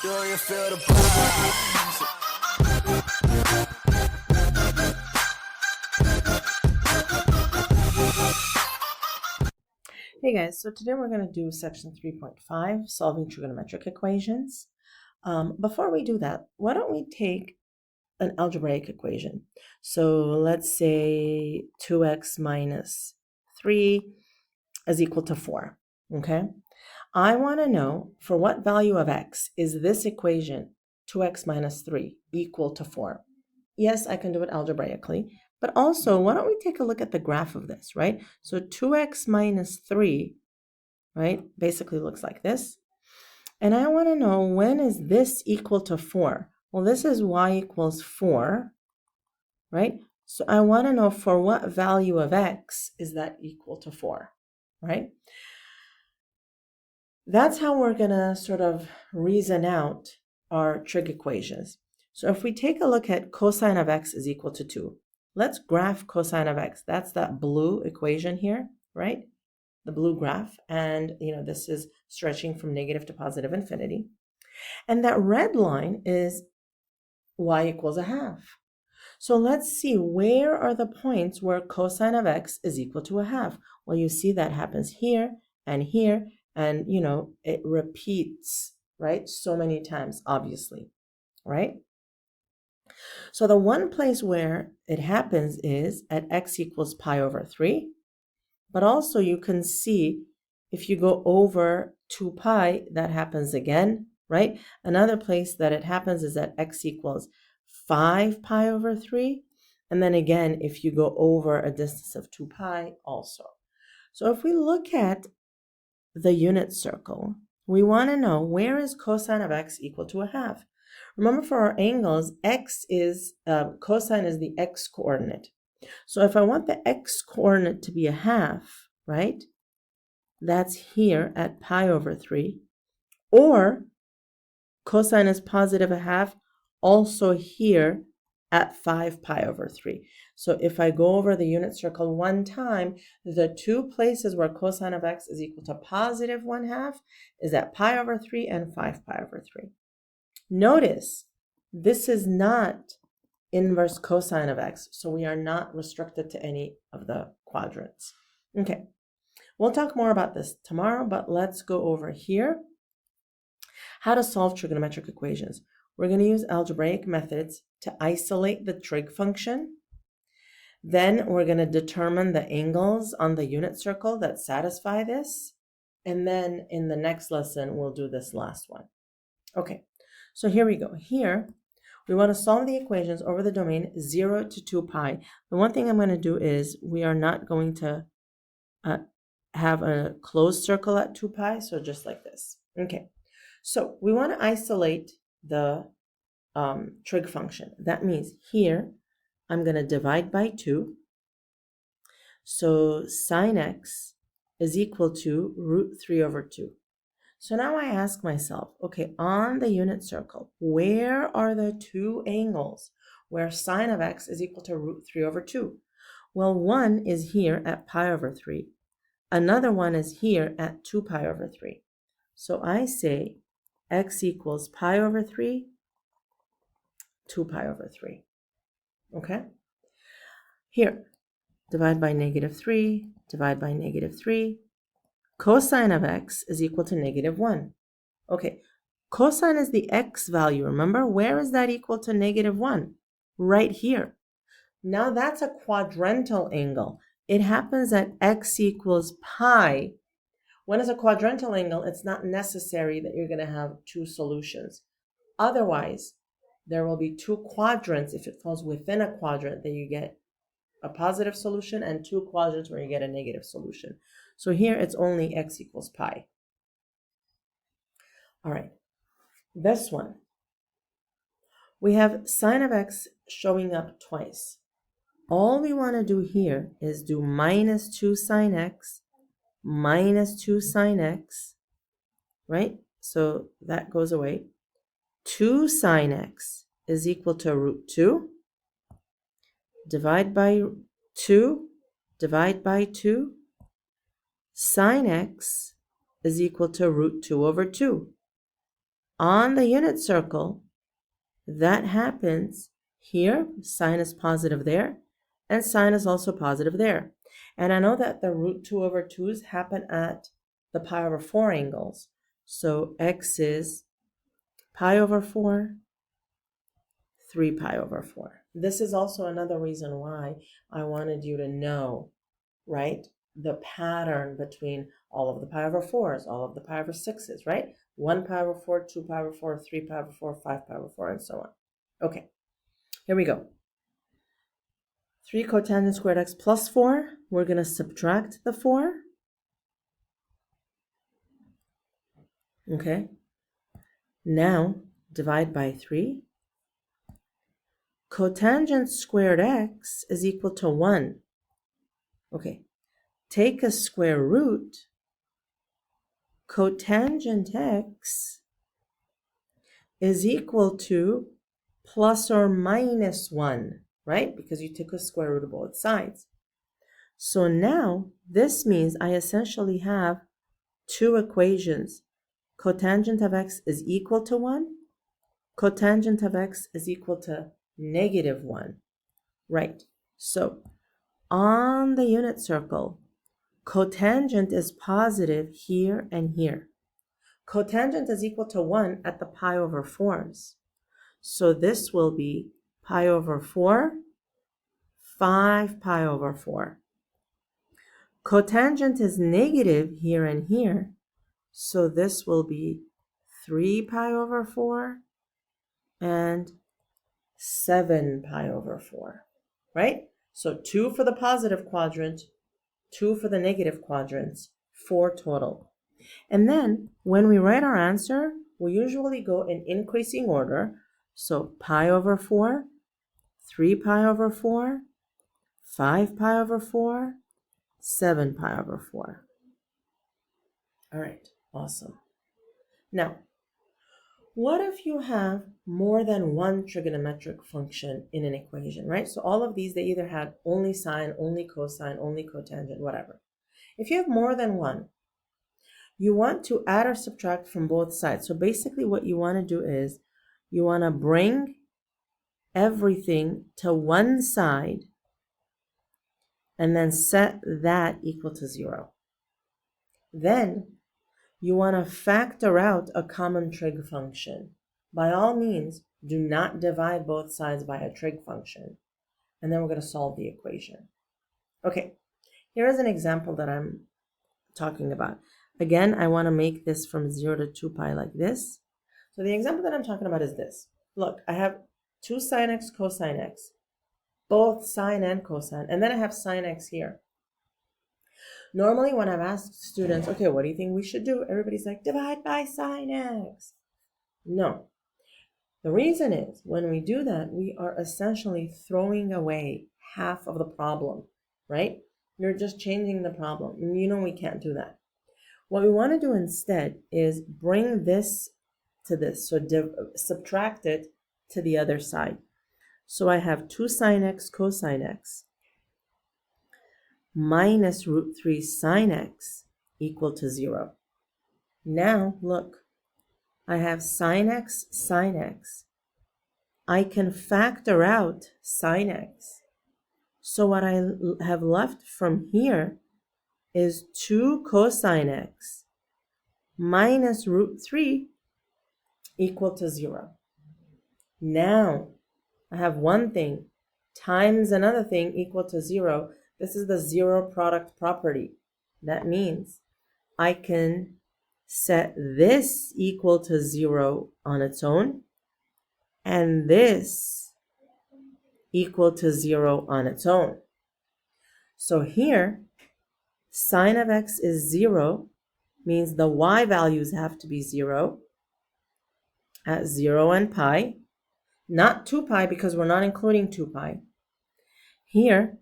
Do you feel the vibes? Hey guys, so today we're going to do section 3.5, solving trigonometric equations. Before we do that, why don't we take an algebraic equation? So let's say 2x minus 3 is equal to 4, okay? I want to know for what value of x is this equation, 2x minus 3, equal to 4? Yes, I can do it algebraically, but also why don't we take a look at the graph of this, right? So 2x minus 3, right, basically looks like this. And I want to know, when is this equal to 4? Well, this is y equals 4, right? So I want to know for what value of x is that equal to 4, right? That's how we're going to sort of reason out our trig equations. So if we take a look at cosine of x is equal to 2, let's graph cosine of x. That's that blue equation here, right? The blue graph. And, this is stretching from negative to positive infinity. And that red line is y equals a half. So let's see, where are the points where cosine of x is equal to a half? Well, you see that happens here and here, and it repeats, right? So many times, obviously, right? So the one place where it happens is at x equals pi over 3, but also you can see if you go over 2 pi, that happens again, right? Another place that it happens is at x equals 5 pi over 3. And then again, if you go over a distance of 2 pi also. So if we look at the unit circle, we want to know, where is cosine of x equal to a half? Remember, for our angles, cosine is the x coordinate. So if I want the x coordinate to be a half, right, that's here at pi over 3, or cosine is positive a half, also here at 5 pi over 3. So if I go over the unit circle one time, the two places where cosine of x is equal to positive 1/2 is at pi over 3 and 5 pi over 3. Notice, this is not inverse cosine of x, so we are not restricted to any of the quadrants. Okay, we'll talk more about this tomorrow, but let's go over here how to solve trigonometric equations. We're going to use algebraic methods to isolate the trig function. Then we're going to determine the angles on the unit circle that satisfy this. And then in the next lesson, we'll do this last one. Okay, so here we go. Here, we want to solve the equations over the domain 0 to 2 pi. The one thing I'm going to do is we are not going to have a closed circle at 2 pi, so just like this. Okay, so we want to isolate the trig function. That means here, I'm going to divide by 2. So sine x is equal to root 3 over 2. So now I ask myself, okay, on the unit circle, where are the two angles where sine of x is equal to root 3 over 2? Well, one is here at pi over 3. Another one is here at 2 pi over 3. So I say x equals pi over 3, 2 pi over 3. Okay? Here, divide by negative 3, divide by negative 3. Cosine of x is equal to negative 1. Okay, cosine is the x value, remember? Where is that equal to negative 1? Right here. Now that's a quadrantal angle. It happens at x equals pi. When it's a quadrantal angle, it's not necessary that you're going to have two solutions. Otherwise, there will be two quadrants. If it falls within a quadrant, then you get a positive solution, and two quadrants where you get a negative solution. So here it's only x equals pi. All right, this one. We have sine of x showing up twice. All we want to do here is do minus 2 sine x, minus 2 sine x, right? So that goes away. 2 sine x is equal to root 2. Divide by 2, divide by 2. Sine x is equal to root 2 over 2. On the unit circle, that happens here. Sine is positive there, and sine is also positive there. And I know that the root 2 over 2's happen at the pi over 4 angles. So x is pi over 4, 3 pi over 4. This is also another reason why I wanted you to know, right, the pattern between all of the pi over 4's, all of the pi over 6's, right? 1 pi over 4, 2 pi over 4, 3 pi over 4, 5 pi over 4, and so on. Okay, here we go. 3 cotangent squared x plus 4. We're going to subtract the 4. Okay. Now, divide by 3. Cotangent squared x is equal to 1. Okay. Take a square root. Cotangent x is equal to plus or minus 1, right? Because you took a square root of both sides. So now, this means I essentially have two equations. Cotangent of x is equal to 1. Cotangent of x is equal to negative 1. Right. So, on the unit circle, cotangent is positive here and here. Cotangent is equal to 1 at the pi over 4's. So this will be pi over 4, 5 pi over 4. Cotangent is negative here and here. So this will be 3 pi over 4 and 7 pi over 4, right? So 2 for the positive quadrant, 2 for the negative quadrants, 4 total. And then when we write our answer, we usually go in increasing order. So pi over 4, 3 pi over 4, 5 pi over 4, 7 pi over 4. All right, awesome. Now, what if you have more than one trigonometric function in an equation, right? So all of these, they either had only sine, only cosine, only cotangent, whatever. If you have more than one, you want to add or subtract from both sides. So basically what you want to do is you want to bring everything to one side and then set that equal to 0. Then you want to factor out a common trig function. By all means, do not divide both sides by a trig function. And then we're going to solve the equation. Okay, here is an example that I'm talking about. Again, I want to make this from 0 to 2 pi like this. So the example that I'm talking about is this. Look, I have 2 sine x cosine x, both sine and cosine, and then I have sine x here. Normally, when I've asked students, okay, what do you think we should do? Everybody's like, divide by sine x. No. The reason is, when we do that, we are essentially throwing away half of the problem, right? You're just changing the problem. And you know we can't do that. What we want to do instead is bring this to this. So subtract it to the other side. So I have 2 sine x cosine x minus root 3 sine x equal to 0. Now, look, I have sine x, sine x. I can factor out sine x. So what I have left from here is 2 cosine x minus root 3 equal to 0. Now, I have one thing times another thing equal to 0. This is the zero product property. That means I can set this equal to 0 on its own and this equal to 0 on its own. So here, sine of x is 0, means the y values have to be 0 at 0 and pi. Not 2 pi because we're not including 2 pi. Here,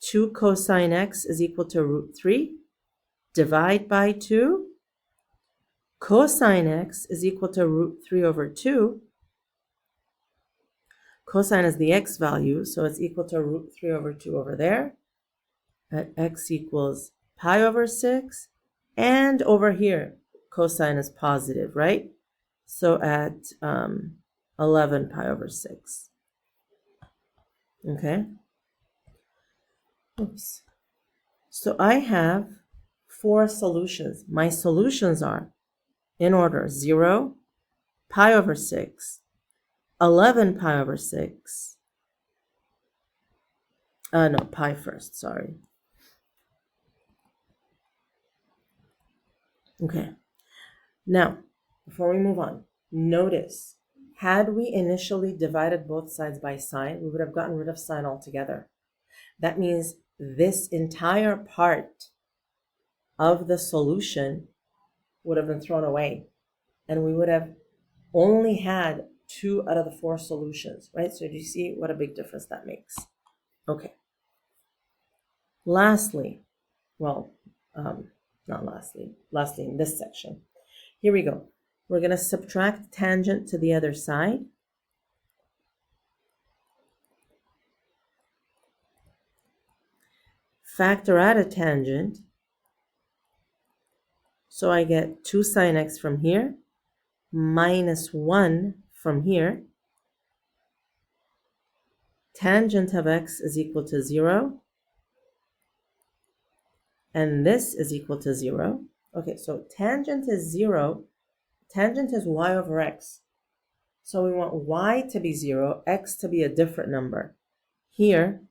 2 cosine x is equal to root 3. Divide by 2. Cosine x is equal to root 3 over 2. Cosine is the x value, so it's equal to root 3 over 2 over there. At x equals pi over 6. And over here, cosine is positive, right? So at 11 pi over 6. Okay. Oops. So I have 4 solutions. My solutions are in order 0, pi over 6, 11 pi over 6. No, pi first, sorry. Okay. Now, before we move on, notice, had we initially divided both sides by sign, we would have gotten rid of sign altogether. That means this entire part of the solution would have been thrown away, and we would have only had 2 out of the 4 solutions, right? So do you see what a big difference that makes? Okay. Lastly, well, not lastly in this section. Here we go. We're going to subtract tangent to the other side. Factor out a tangent. So I get 2 sine x from here, minus 1 from here. Tangent of x is equal to 0. And this is equal to 0. Okay, so tangent is 0. Tangent is y over x. So we want y to be 0, x to be a different number. Here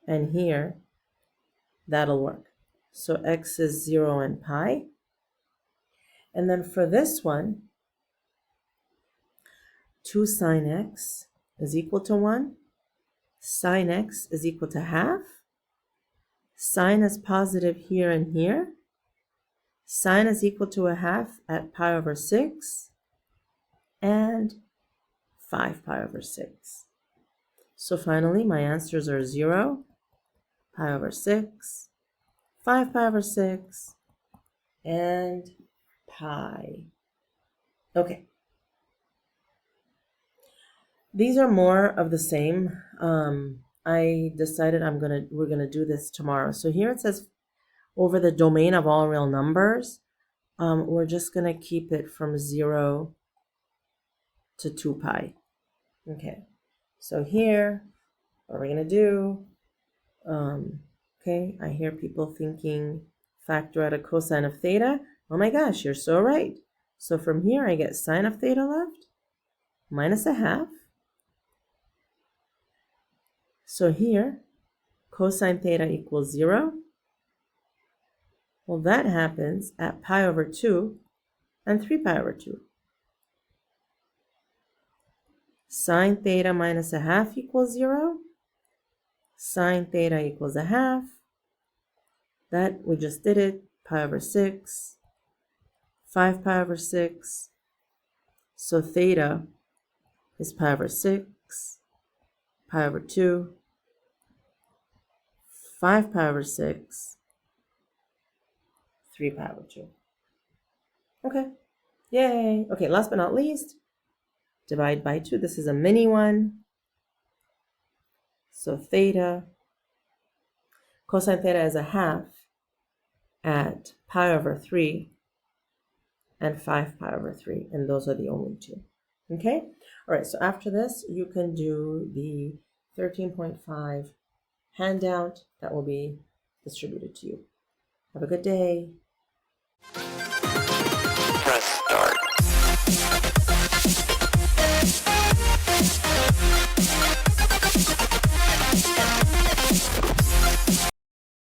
and here, that'll work. So x is 0 and pi. And then for this one, 2 sine x is equal to 1. Sine x is equal to half. Sine is positive here and here. Sine is equal to a half at pi over 6. And 5 pi over 6. So finally, my answers are 0, pi over 6, 5 pi over 6, and pi. Okay. These are more of the same. I decided we're gonna do this tomorrow. So here it says over the domain of all real numbers, we're just gonna keep it from 0 to 2 pi. Okay. So here, what are we gonna do? Okay, I hear people thinking factor out a cosine of theta. Oh my gosh, you're so right. So from here I get sine of theta left, minus a half. So here, cosine theta equals 0. Well, that happens at pi over 2 and 3 pi over 2. Sine theta minus a half equals 0. Sine theta equals a half. That, we just did it, pi over 6, 5 pi over 6. So theta is pi over 6, pi over 2, 5 pi over 6, 3 pi over 2. Okay, yay. Okay, last but not least, divide by 2. This is a mini one. So theta, cosine theta is a half at pi over 3 and 5 pi over 3. And those are the only 2. Okay? All right, so after this, you can do the 13.5 handout that will be distributed to you. Have a good day. Press